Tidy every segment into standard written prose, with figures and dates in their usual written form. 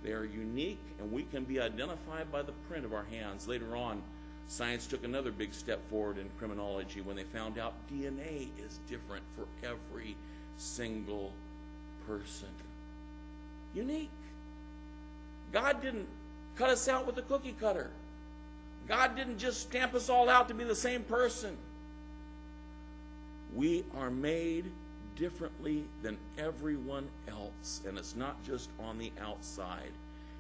They are unique, and we can be identified by the print of our hands. Later on, science took another big step forward in criminology when they found out DNA is different for every single person. Unique. God didn't cut us out with a cookie cutter. God didn't just stamp us all out to be the same person. We are made differently than everyone else, and it's not just on the outside.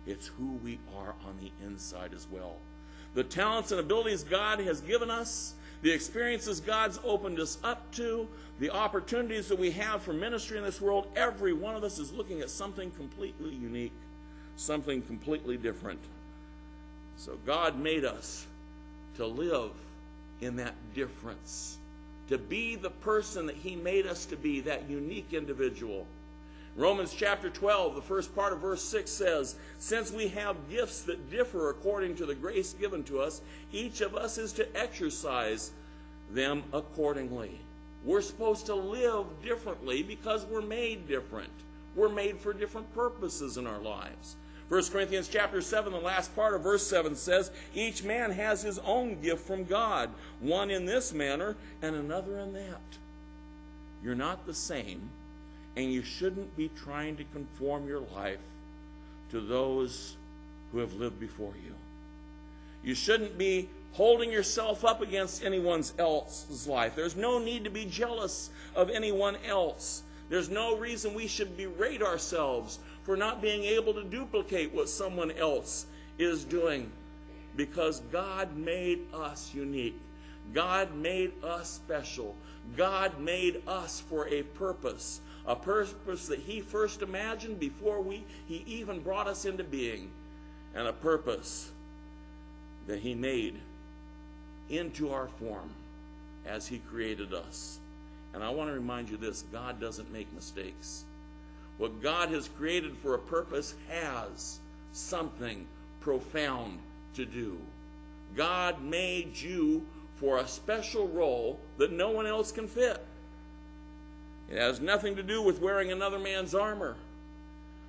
It's who we are on the inside as well. The talents and abilities God has given us, the experiences God's opened us up to, the opportunities that we have for ministry in this world, every one of us is looking at something completely unique, something completely different. So God made us to live in that difference, to be the person that He made us to be, that unique individual. Romans chapter 12, the first part of verse 6 says, "Since we have gifts that differ according to the grace given to us, each of us is to exercise them accordingly." We're supposed to live differently because we're made different. We're made for different purposes in our lives. 1 Corinthians chapter 7, the last part of verse 7 says, "Each man has his own gift from God, one in this manner and another in that." You're not the same, and you shouldn't be trying to conform your life to those who have lived before you. You shouldn't be holding yourself up against anyone else's life. There's no need to be jealous of anyone else. There's no reason we should berate ourselves for not being able to duplicate what someone else is doing, because God made us unique. God made us special. God made us for a purpose that He first imagined before He even brought us into being, and a purpose that He made into our form as He created us. And I want to remind you this: God doesn't make mistakes. What God has created for a purpose has something profound to do. God made you for a special role that no one else can fit. It has nothing to do with wearing another man's armor.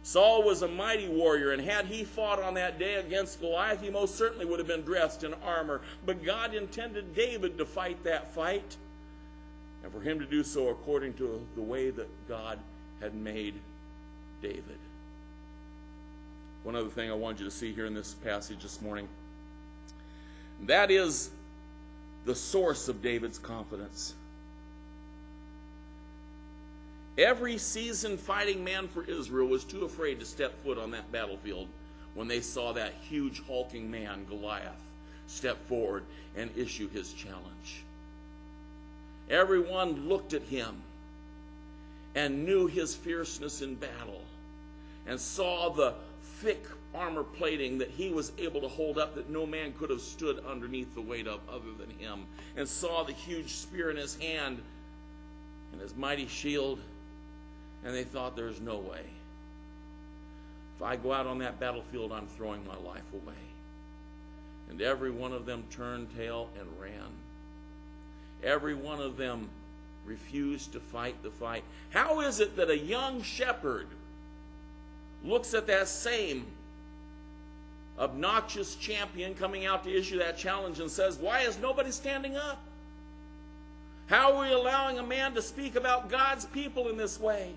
Saul was a mighty warrior, and had he fought on that day against Goliath, he most certainly would have been dressed in armor. But God intended David to fight that fight, and for him to do so according to the way that God had made David. One other thing I want you to see here in this passage this morning, that is the source of David's confidence. Every seasoned fighting man for Israel was too afraid to step foot on that battlefield when they saw that huge hulking man, Goliath, step forward and issue his challenge. Everyone looked at him and knew his fierceness in battle, and saw the thick armor plating that he was able to hold up that no man could have stood underneath the weight of other than him, and saw the huge spear in his hand and his mighty shield, and they thought, there's no way. If I go out on that battlefield, I'm throwing my life away. And every one of them turned tail and ran. Every one of them refused to fight the fight. How is it that a young shepherd looks at that same obnoxious champion coming out to issue that challenge and says, why is nobody standing up? How are we allowing a man to speak about God's people in this way?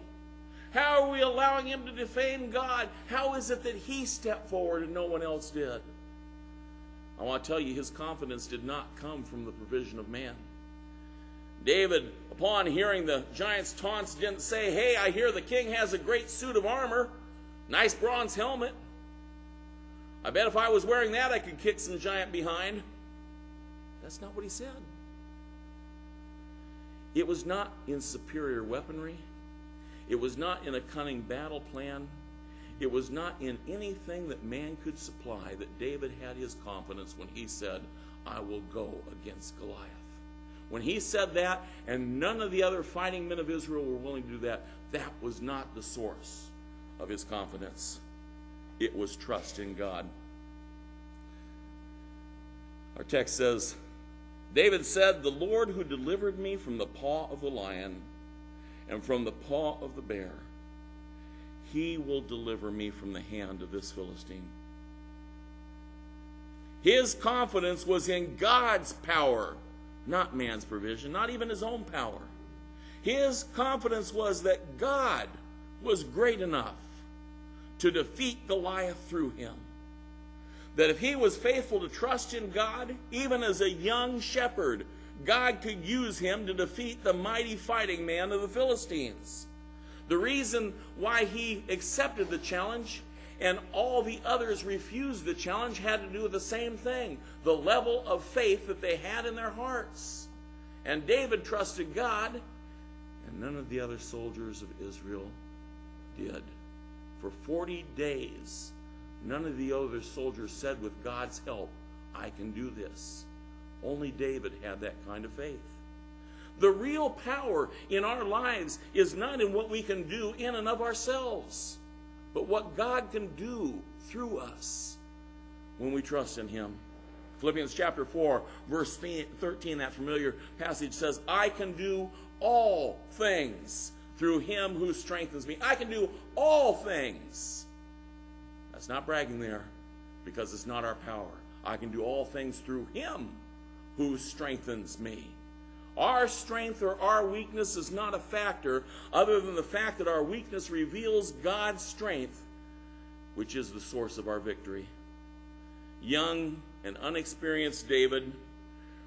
How are we allowing him to defame God? How is it that he stepped forward and no one else did? I want to tell you, his confidence did not come from the provision of man. David, upon hearing the giant's taunts, didn't say, hey, I hear the king has a great suit of armor, nice bronze helmet. I bet if I was wearing that, I could kick some giant behind. That's not what he said. It was not in superior weaponry. It was not in a cunning battle plan. It was not in anything that man could supply that David had his confidence when he said, I will go against Goliath. When he said that, and none of the other fighting men of Israel were willing to do that, that was not the source of his confidence. It was trust in God. Our text says, David said, the Lord who delivered me from the paw of the lion and from the paw of the bear, he will deliver me from the hand of this Philistine. His confidence was in God's power, not man's provision, not even his own power. His confidence was that God was great enough to defeat Goliath through him. That if he was faithful to trust in God, even as a young shepherd, God could use him to defeat the mighty fighting man of the Philistines. The reason why he accepted the challenge and all the others refused the challenge had to do with the same thing, the level of faith that they had in their hearts. And David trusted God, and none of the other soldiers of Israel did. For 40 days, none of the other soldiers said, with God's help, I can do this. Only David had that kind of faith. The real power in our lives is not in what we can do in and of ourselves, but what God can do through us when we trust in him. Philippians chapter 4, verse 13, that familiar passage says, I can do all things through him who strengthens me. I can do all things. That's not bragging there, because it's not our power. I can do all things through him who strengthens me. Our strength or our weakness is not a factor other than the fact that our weakness reveals God's strength, which is the source of our victory. Young and unexperienced David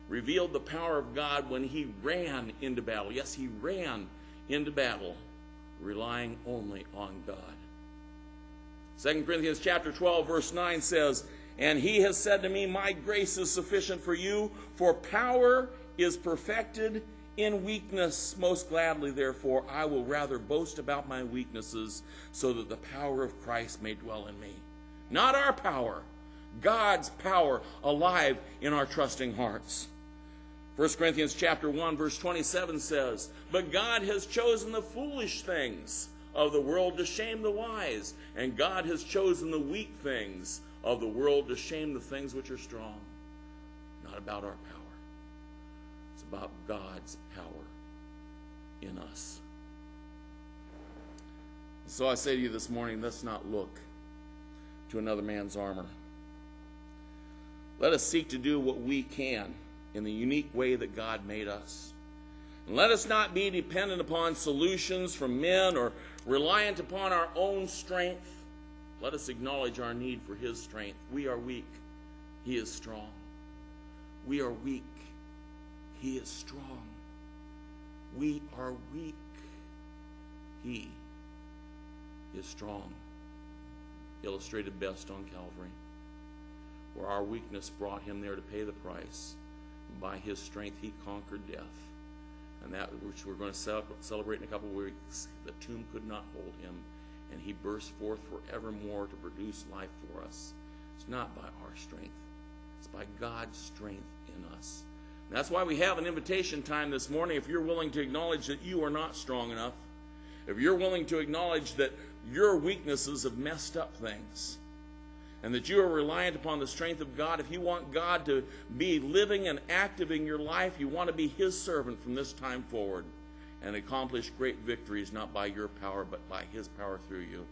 revealed the power of God when he ran into battle. Yes, he ran into battle, relying only on God. 2 Corinthians chapter 12, verse 9 says, and he has said to me, my grace is sufficient for you, for power is perfected in weakness. Most gladly, therefore, I will rather boast about my weaknesses, so that the power of Christ may dwell in me. Not our power, God's power alive in our trusting hearts. 1 Corinthians chapter 1, verse 27 says, but God has chosen the foolish things of the world to shame the wise, and God has chosen the weak things of the world to shame the things which are strong. Not about our power. It's about God's power in us. So I say to you this morning, let's not look to another man's armor. Let us seek to do what we can in the unique way that God made us. And let us not be dependent upon solutions from men or reliant upon our own strength. Let us acknowledge our need for his strength. We are weak. He is strong. We are weak. He is strong. We are weak. He is strong. Illustrated best on Calvary, where our weakness brought him there to pay the price. By his strength he conquered death. And that which we're going to celebrate in a couple of weeks, the tomb could not hold him, and he burst forth forevermore to produce life for us. It's not by our strength. It's by God's strength in us. And that's why we have an invitation time this morning. If you're willing to acknowledge that you are not strong enough, if you're willing to acknowledge that your weaknesses have messed up things, and that you are reliant upon the strength of God, if you want God to be living and active in your life, you want to be his servant from this time forward and accomplish great victories, not by your power, but by his power through you.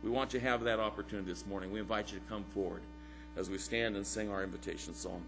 We want you to have that opportunity this morning. We invite you to come forward as we stand and sing our invitation song.